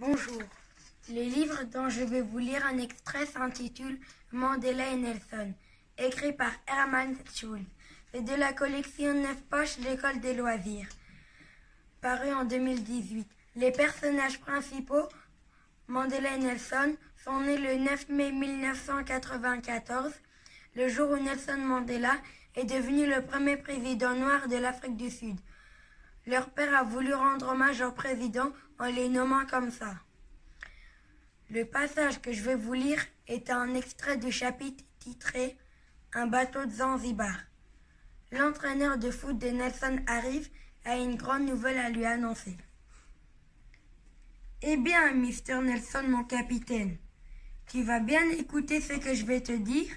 Bonjour. Le livre dont je vais vous lire un extrait s'intitule Mandela et Nelson, écrit par Hermann Schulz. C'est de la collection 9 poches L'École des loisirs, paru en 2018. Les personnages principaux, Mandela et Nelson, sont nés le 9 mai 1994, le jour où Nelson Mandela est devenu le premier président noir de l'Afrique du Sud. Leur père a voulu rendre hommage au président en les nommant comme ça. Le passage que je vais vous lire est un extrait du chapitre titré « Un bateau de Zanzibar ». L'entraîneur de foot de Nelson arrive et a une grande nouvelle à lui annoncer. « Eh bien, Mr. Nelson, mon capitaine, tu vas bien écouter ce que je vais te dire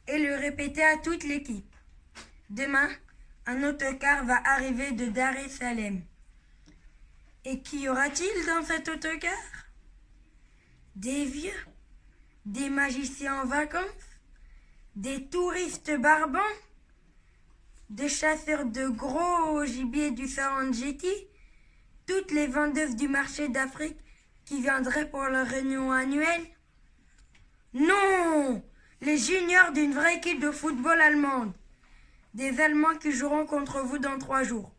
et le répéter à toute l'équipe. Demain, un autocar va arriver de Dar es Salaam. Et qu'y aura-t-il dans cet autocar? Des vieux, des magiciens en vacances, des touristes barbants, des chasseurs de gros gibier du Serengeti, toutes les vendeuses du marché d'Afrique qui viendraient pour leur réunion annuelle? Non! Les juniors d'une vraie équipe de football allemande. Des Allemands qui joueront contre vous dans 3 jours.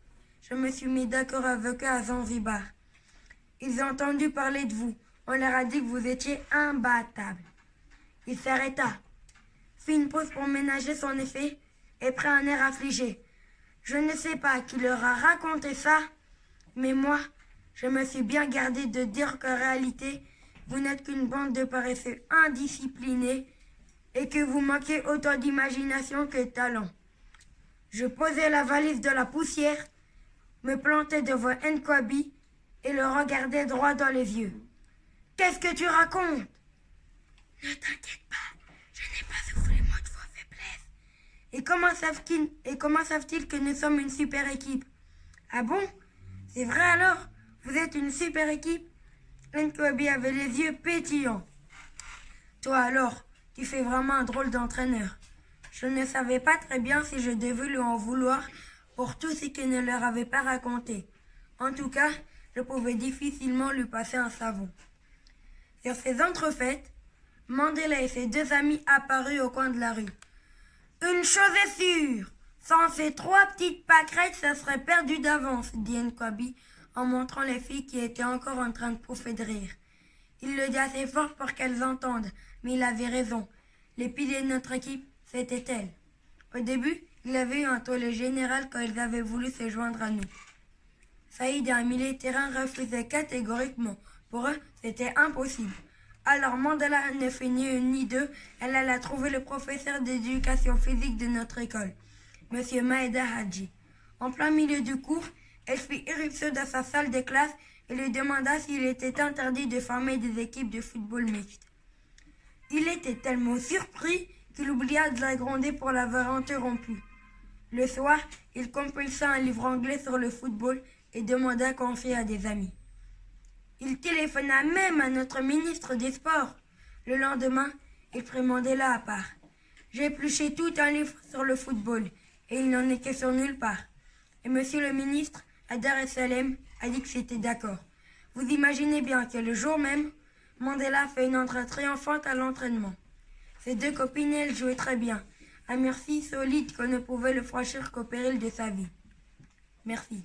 Je me suis mis d'accord avec eux à Zanzibar. Ils ont entendu parler de vous. On leur a dit que vous étiez imbattable. Il s'arrêta, fit une pause pour ménager son effet et prit un air affligé. Je ne sais pas qui leur a raconté ça, mais moi, je me suis bien gardé de dire qu'en réalité, vous n'êtes qu'une bande de paresseux indisciplinés et que vous manquez autant d'imagination que de talent. Je posais la valise de la poussière, me plantais devant Nkwabi et le regardais droit dans les yeux. « Qu'est-ce que tu racontes ?»« Ne t'inquiète pas, je n'ai pas soufflé le mot de vos faiblesses. Et comment savent-ils que nous sommes une super équipe ?»« Ah bon? C'est vrai alors? Vous êtes une super équipe ?» Nkwabi avait les yeux pétillants. « Toi alors, tu fais vraiment un drôle d'entraîneur. Je ne savais pas très bien si je devais lui en vouloir pour tout ce qu'il ne leur avait pas raconté. En tout cas, je pouvais difficilement lui passer un savon. » Sur ces entrefaites, Mandela et ses 2 amis apparurent au coin de la rue. « Une chose est sûre, sans ces 3 petites pâquerettes, ça serait perdu d'avance, » dit Nkwabi en montrant les filles qui étaient encore en train de pouffer de rire. Il le dit assez fort pour qu'elles entendent, mais il avait raison. Les piliers de notre équipe, c'était elles. Au début, il avait eu un tollé général quand ils avaient voulu se joindre à nous. Saïd et un milieu de terrain refusaient catégoriquement. Pour eux, c'était impossible. Alors Mandela ne fit ni une ni deux. Elle alla trouver le professeur d'éducation physique de notre école, M. Maeda Hadji. En plein milieu du cours, elle fit irruption dans sa salle de classe et lui demanda s'il était interdit de former des équipes de football mixte. Il était tellement surpris qu'il oublia de la gronder pour l'avoir interrompu. Le soir, il compulsa un livre anglais sur le football et demanda conseil à des amis. Il téléphona même à notre ministre des Sports. Le lendemain, il prit Mandela à part. J'ai épluché tout un livre sur le football et il n'en est question nulle part. Et monsieur le ministre, à Dar es Salaam, a dit que c'était d'accord. Vous imaginez bien que le jour même, Mandela fait une entrée triomphante à l'entraînement. Ses 2 copines, elles, jouaient très bien. Un mur si solide qu'on ne pouvait le franchir qu'au péril de sa vie. Merci.